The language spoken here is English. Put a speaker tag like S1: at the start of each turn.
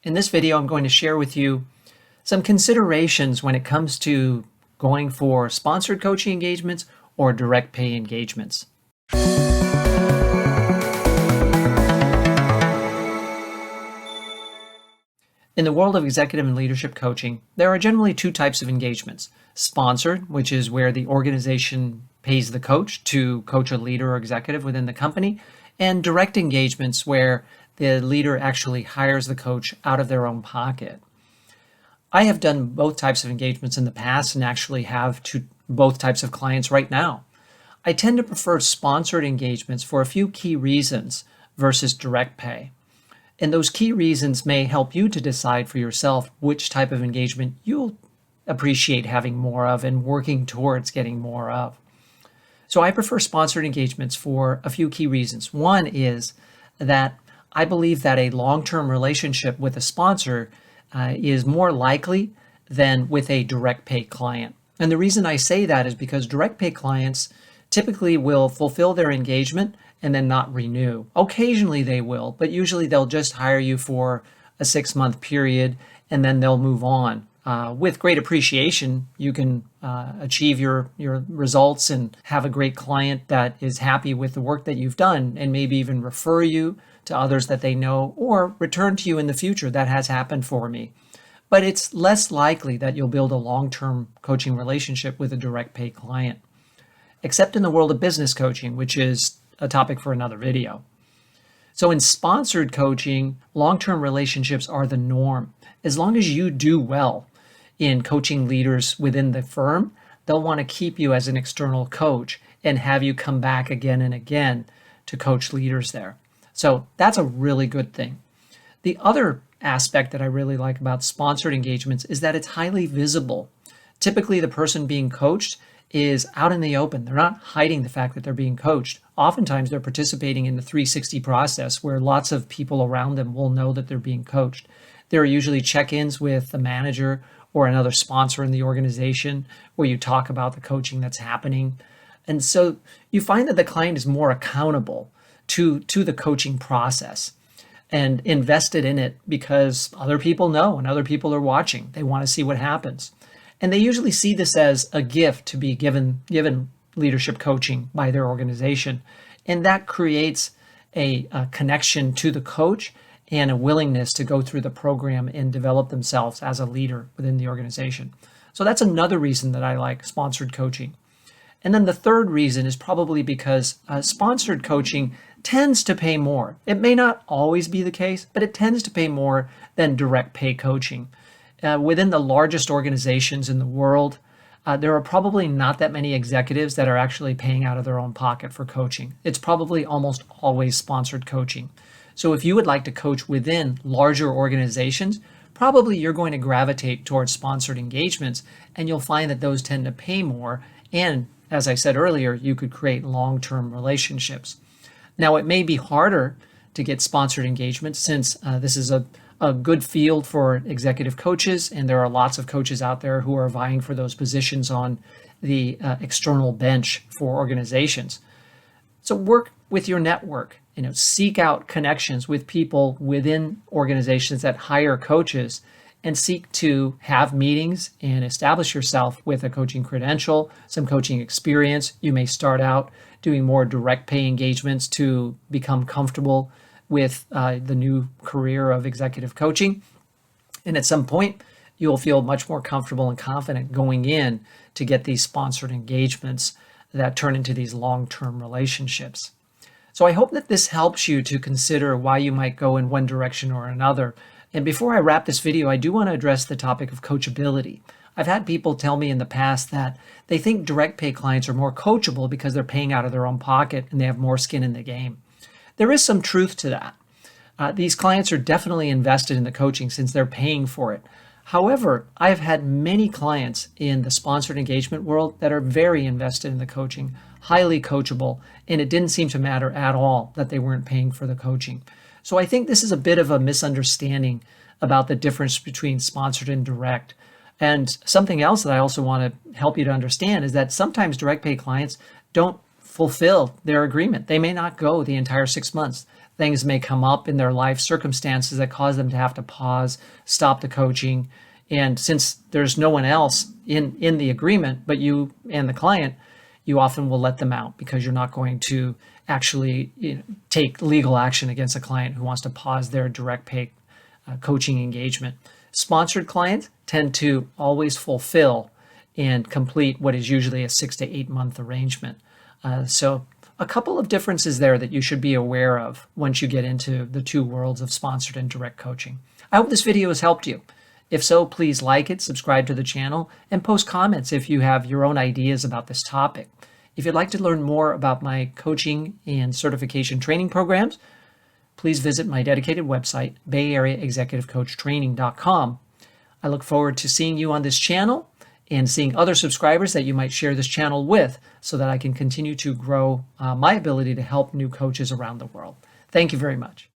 S1: In this video, I'm going to share with you some considerations when it comes to going for sponsored coaching engagements or direct pay engagements. In the world of executive and leadership coaching, there are generally two types of engagements. Sponsored, which is where the organization pays the coach to coach a leader or executive within the company, and direct engagements where the leader actually hires the coach out of their own pocket. I have done both types of engagements in the past and actually have both types of clients right now. I tend to prefer sponsored engagements for a few key reasons versus direct pay. And those key reasons may help you to decide for yourself which type of engagement you'll appreciate having more of and working towards getting more of. So I prefer sponsored engagements for a few key reasons. One is that I believe that a long-term relationship with a sponsor is more likely than with a direct pay client. And the reason I say that is because direct pay clients typically will fulfill their engagement and then not renew. Occasionally they will, but usually they'll just hire you for a 6-month period and then they'll move on. With great appreciation, you can achieve your results and have a great client that is happy with the work that you've done and maybe even refer you to others that they know or return to you in the future. That has happened for me. But it's less likely that you'll build a long-term coaching relationship with a direct pay client, except in the world of business coaching, which is a topic for another video. So in sponsored coaching, long-term relationships are the norm. As long as you do well in coaching leaders within the firm, they'll want to keep you as an external coach and have you come back again and again to coach leaders there. So that's a really good thing. The other aspect that I really like about sponsored engagements is that it's highly visible. Typically, the person being coached is out in the open. They're not hiding the fact that they're being coached. Oftentimes, they're participating in the 360 process where lots of people around them will know that they're being coached. There are usually check-ins with the manager or another sponsor in the organization where you talk about the coaching that's happening. And so you find that the client is more accountable to the coaching process and invested in it because other people know and other people are watching. They want to see what happens. And they usually see this as a gift to be given leadership coaching by their organization. And that creates a connection to the coach and a willingness to go through the program and develop themselves as a leader within the organization. So that's another reason that I like sponsored coaching. And then the third reason is probably because sponsored coaching tends to pay more. It may not always be the case, but it tends to pay more than direct pay coaching. Within the largest organizations in the world, there are probably not that many executives that are actually paying out of their own pocket for coaching. It's probably almost always sponsored coaching. So if you would like to coach within larger organizations, probably you're going to gravitate towards sponsored engagements, and you'll find that those tend to pay more. And as I said earlier, you could create long-term relationships. Now, it may be harder to get sponsored engagements since this is a good field for executive coaches, and there are lots of coaches out there who are vying for those positions on the external bench for organizations. So work with your network, seek out connections with people within organizations that hire coaches and seek to have meetings and establish yourself with a coaching credential, some coaching experience. You may start out doing more direct pay engagements to become comfortable with the new career of executive coaching. And at some point, you'll feel much more comfortable and confident going in to get these sponsored engagements that turn into these long-term relationships. So I hope that this helps you to consider why you might go in one direction or another. And before I wrap this video, I do want to address the topic of coachability. I've had people tell me in the past that they think direct pay clients are more coachable because they're paying out of their own pocket and they have more skin in the game. There is some truth to that. These clients are definitely invested in the coaching since they're paying for it. However, I've had many clients in the sponsored engagement world that are very invested in the coaching, highly coachable, and it didn't seem to matter at all that they weren't paying for the coaching. So I think this is a bit of a misunderstanding about the difference between sponsored and direct. And something else that I also want to help you to understand is that sometimes direct pay clients don't fulfill their agreement. They may not go the entire 6 months. things may come up in their life, circumstances that cause them to have to pause, stop the coaching. And since there's no one else in the agreement but you and the client, you often will let them out because you're not going to actually take legal action against a client who wants to pause their direct pay coaching engagement. Sponsored clients tend to always fulfill and complete what is usually a 6 to 8 month arrangement. So a couple of differences there that you should be aware of once you get into the two worlds of sponsored and direct coaching. I hope this video has helped you. If so, please like it, subscribe to the channel, and post comments if you have your own ideas about this topic. If you'd like to learn more about my coaching and certification training programs, please visit my dedicated website, bayareaexecutivecoachtraining.com. I look forward to seeing you on this channel and seeing other subscribers that you might share this channel with so that I can continue to grow my ability to help new coaches around the world. Thank you very much.